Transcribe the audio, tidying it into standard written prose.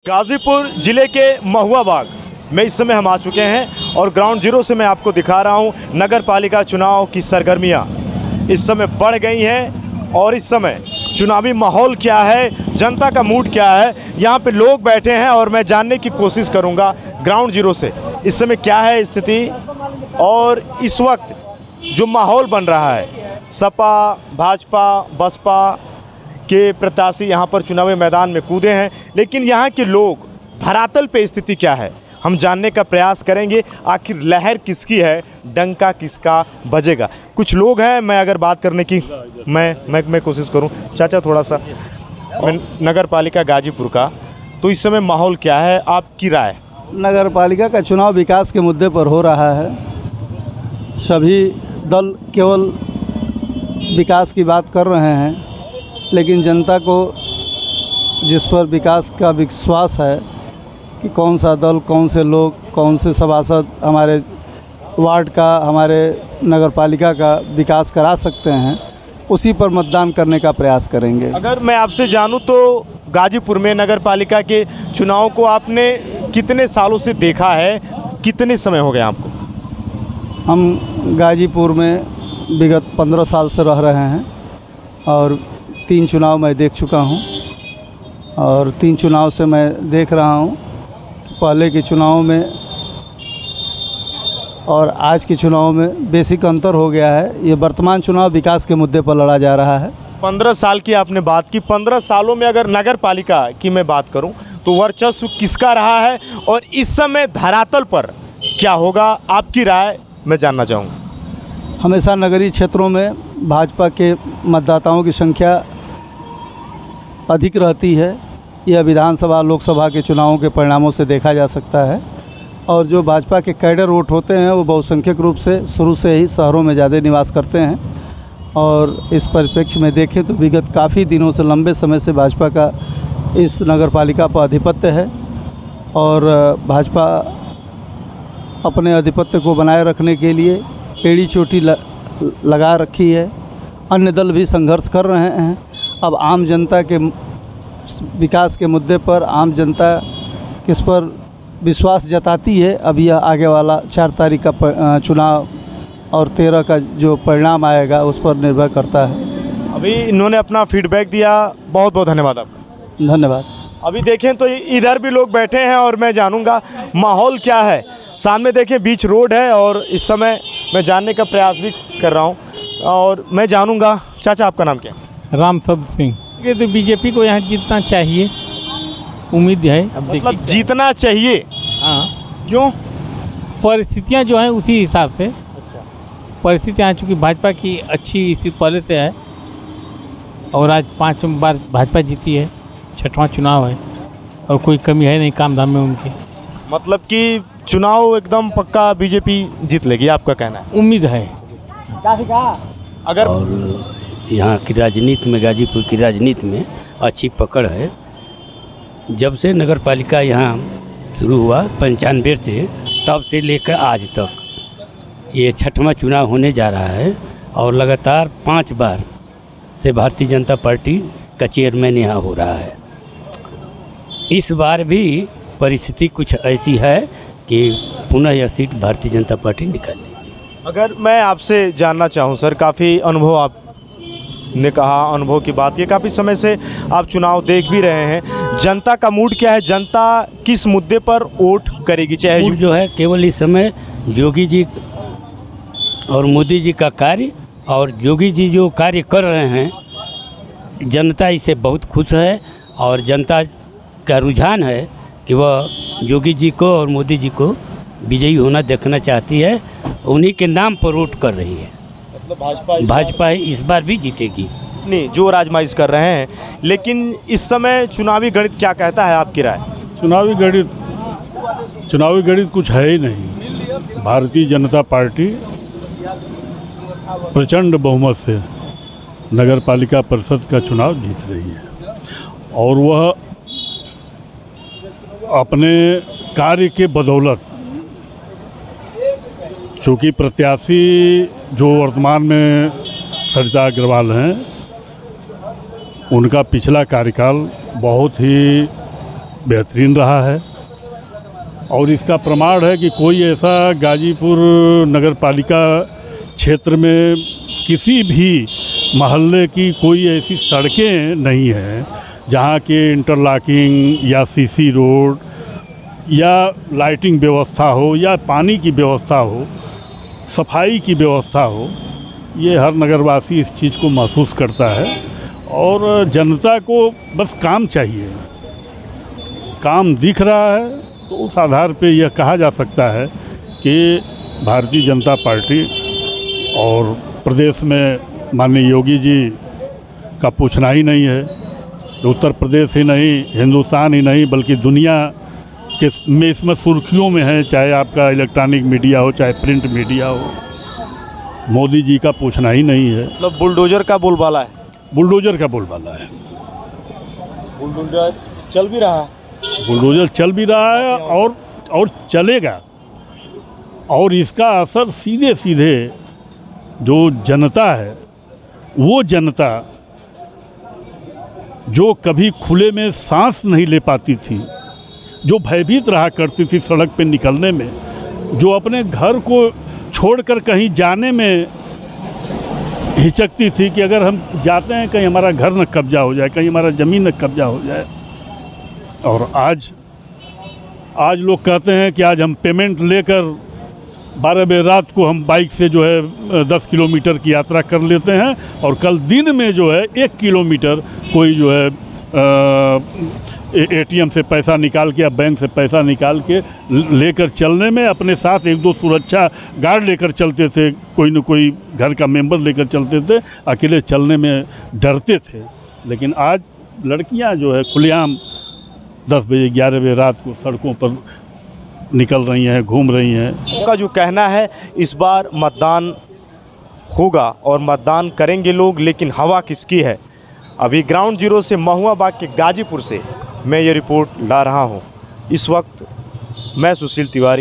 गाज़ीपुर ज़िले के महुआ बाग में इस समय हम आ चुके हैं और ग्राउंड जीरो से मैं आपको दिखा रहा हूं नगर पालिका चुनाव की सरगर्मियां इस समय बढ़ गई हैं और इस समय चुनावी माहौल क्या है, जनता का मूड क्या है, यहां पे लोग बैठे हैं और मैं जानने की कोशिश करूंगा ग्राउंड जीरो से इस समय क्या है स्थिति। और इस वक्त जो माहौल बन रहा है, सपा भाजपा बसपा के प्रत्याशी यहाँ पर चुनावी मैदान में कूदे हैं, लेकिन यहाँ के लोग धरातल पे स्थिति क्या है हम जानने का प्रयास करेंगे। आखिर लहर किसकी है, डंका किसका बजेगा। कुछ लोग हैं, मैं अगर बात करने की मैं कोशिश करूं। चाचा थोड़ा सा, मैं नगर पालिका गाजीपुर का, तो इस समय माहौल क्या है, आपकी राय? नगर पालिका का चुनाव विकास के मुद्दे पर हो रहा है। सभी दल केवल विकास की बात कर रहे हैं, लेकिन जनता को जिस पर विकास का विश्वास है कि कौन सा दल, कौन से लोग, कौन से सभासद हमारे वार्ड का, हमारे नगर पालिका का विकास करा सकते हैं, उसी पर मतदान करने का प्रयास करेंगे। अगर मैं आपसे जानूं तो गाजीपुर में नगर पालिका के चुनाव को आपने कितने सालों से देखा है, कितने समय हो गए आपको? हम गाजीपुर में विगत 15 साल से रह रहे हैं और 3 चुनाव मैं देख चुका हूं और 3 चुनाव से मैं देख रहा हूं पहले के चुनाव में और आज के चुनाव में बेसिक अंतर हो गया है। ये वर्तमान चुनाव विकास के मुद्दे पर लड़ा जा रहा है। 15 साल की आपने बात की, 15 सालों में अगर नगर पालिका की मैं बात करूं तो वर्चस्व किसका रहा है और इस समय धरातल पर क्या होगा, आपकी राय मैं जानना चाहूँगा। हमेशा नगरीय क्षेत्रों में भाजपा के मतदाताओं की संख्या अधिक रहती है। यह विधानसभा लोकसभा के चुनावों के परिणामों से देखा जा सकता है और जो भाजपा के कैडर वोट होते हैं वो बहुसंख्यक रूप से शुरू से ही शहरों में ज़्यादा निवास करते हैं और इस परिप्रेक्ष्य में देखें तो विगत काफ़ी दिनों से, लंबे समय से भाजपा का इस नगर पालिका पर आधिपत्य है और भाजपा अपने आधिपत्य को बनाए रखने के लिए एड़ी चोटी लगा रखी है। अन्य दल भी संघर्ष कर रहे हैं। अब आम जनता के विकास के मुद्दे पर आम जनता किस पर विश्वास जताती है, अब यह आगे वाला 4 तारीख का चुनाव और 13 का जो परिणाम आएगा उस पर निर्भर करता है। अभी इन्होंने अपना फीडबैक दिया, बहुत बहुत धन्यवाद आपका। धन्यवाद। अभी देखें तो इधर भी लोग बैठे हैं और मैं जानूंगा माहौल क्या है। सामने देखें बीच रोड है और इस समय मैं जानने का प्रयास भी कर रहा हूं और मैं जानूंगा। चाचा आपका नाम क्या है? राम सब सिंह। ये तो बीजेपी को यहाँ जीतना चाहिए, उम्मीद है। अब मतलब जीतना चाहिए? हाँ। क्यों? परिस्थितियाँ जो हैं उसी हिसाब से। अच्छा। परिस्थितियाँ चूँकि भाजपा की अच्छी इसी पहले से है और आज 5 बार भाजपा जीती है, 6वां चुनाव है और कोई कमी है नहीं काम धाम में उनकी। मतलब कि चुनाव एकदम पक्का बीजेपी जीत लेगी, आपका कहना है? उम्मीद है। अगर और यहाँ की राजनीति में, गाजीपुर की राजनीति में अच्छी पकड़ है। जब से नगर पालिका यहाँ शुरू हुआ 95 से, तब से लेकर आज तक ये 6वां चुनाव होने जा रहा है और लगातार 5 बार से भारतीय जनता पार्टी का चेयरमैन यहाँ हो रहा है। इस बार भी परिस्थिति कुछ ऐसी है कि पुनः यह सीट भारतीय जनता पार्टी निकालेगी। अगर मैं आपसे जानना चाहूँ सर, काफ़ी अनुभव आपने कहा, अनुभव की बात, ये काफ़ी समय से आप चुनाव देख भी रहे हैं, जनता का मूड क्या है, जनता किस मुद्दे पर वोट करेगी? चाहे मूड जो है केवल इस समय योगी जी और मोदी जी का कार्य, और योगी जी जो कार्य कर रहे हैं जनता इससे बहुत खुश है और जनता का रुझान है कि वह योगी जी को और मोदी जी को विजयी होना देखना चाहती है, उन्हीं के नाम पर वोट कर रही है। मतलब भाजपा इस बार भी जीतेगी। नहीं, जो आजमाइश कर रहे हैं, लेकिन इस समय चुनावी गणित क्या कहता है, आपकी राय? चुनावी गणित कुछ है ही नहीं। भारतीय जनता पार्टी प्रचंड बहुमत से नगर पालिका परिषद का चुनाव जीत रही है और वह अपने कार्य के बदौलत, चूँकि प्रत्याशी जो वर्तमान में सरिता अग्रवाल हैं, उनका पिछला कार्यकाल बहुत ही बेहतरीन रहा है। और इसका प्रमाण है कि कोई ऐसा गाजीपुर नगर पालिका क्षेत्र में किसी भी मोहल्ले की कोई ऐसी सड़कें नहीं हैं जहाँ के इंटरलॉकिंग या सीसी रोड या लाइटिंग व्यवस्था हो या पानी की व्यवस्था हो, सफाई की व्यवस्था हो। ये हर नगरवासी इस चीज़ को महसूस करता है और जनता को बस काम चाहिए। काम दिख रहा है तो उस आधार पे यह कहा जा सकता है कि भारतीय जनता पार्टी और प्रदेश में माननीय योगी जी का पूछना ही नहीं है। उत्तर प्रदेश ही नहीं, हिंदुस्तान ही नहीं, बल्कि दुनिया के में इसमें सुर्खियों में है, चाहे आपका इलेक्ट्रॉनिक मीडिया हो, चाहे प्रिंट मीडिया हो। मोदी जी का पूछना ही नहीं है। मतलब बुलडोजर का बोलबाला है। बुलडोजर का बोलबाला है। बुलडोजर चल भी रहा है। बुलडोजर चल भी रहा है और चलेगा। और इसका असर सीधे सीधे जो जनता है, वो जनता जो कभी खुले में सांस नहीं ले पाती थी, जो भयभीत रहा करती थी सड़क पे निकलने में, जो अपने घर को छोड़कर कहीं जाने में हिचकती थी कि अगर हम जाते हैं कहीं हमारा घर न कब्जा हो जाए, कहीं हमारा ज़मीन न कब्जा हो जाए। और आज लोग कहते हैं कि आज हम पेमेंट लेकर 12 बजे रात को हम बाइक से जो है 10 किलोमीटर की यात्रा कर लेते हैं और कल दिन में जो है 1 किलोमीटर कोई जो है एटीएम से पैसा निकाल के या बैंक से पैसा निकाल के लेकर चलने में अपने साथ 1-2 सुरक्षा गार्ड लेकर चलते थे, कोई न कोई घर का मेंबर लेकर चलते थे, अकेले चलने में डरते थे। लेकिन आज लड़कियां जो है खुलेआम 10 बजे 11 बजे रात को सड़कों पर निकल रही हैं, घूम रही हैं। उनका जो कहना है इस बार मतदान होगा और मतदान करेंगे लोग, लेकिन हवा किसकी है। अभी ग्राउंड जीरो से महुआ बाग के गाजीपुर से मैं ये रिपोर्ट ला रहा हूँ। इस वक्त मैं सुशील तिवारी।